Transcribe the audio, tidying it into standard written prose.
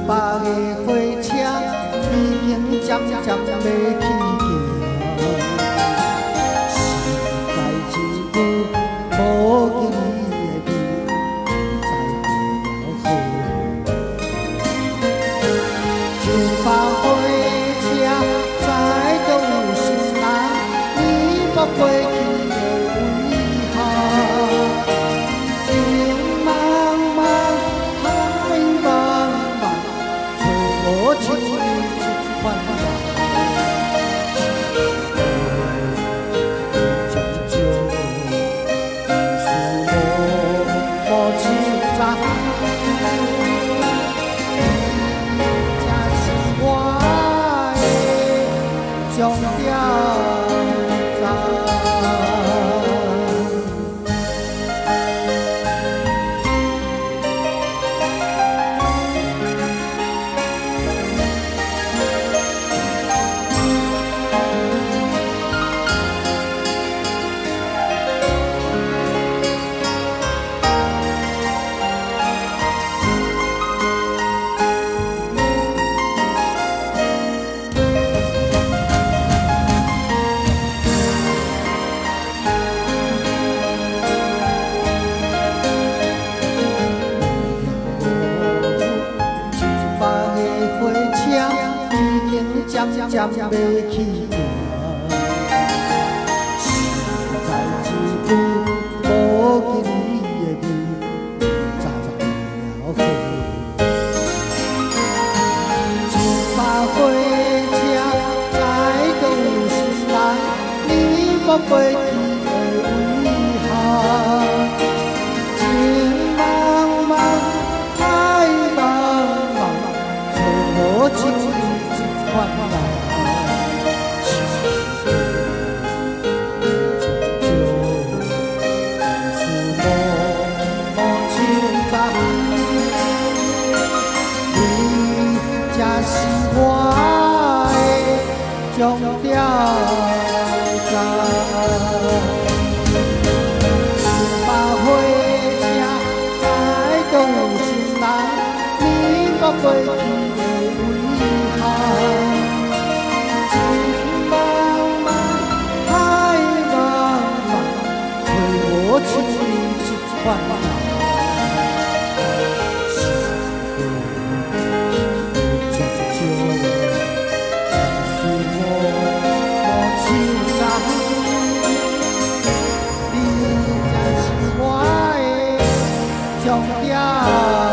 百个火车已经渐渐要去行，实在一句无记你的味，再不了好。一百火车载着有心人，你莫过去。 终了。渐渐要去行，实在一句无记你的味，再不了好。一百火车载着有心人，你莫过去的遗憾。情茫茫，爱茫茫，找无情人一款人。 终了站，一百火车载着有心人，你莫过去的遗憾。情茫茫，海茫茫，找无情人一款人。 终了。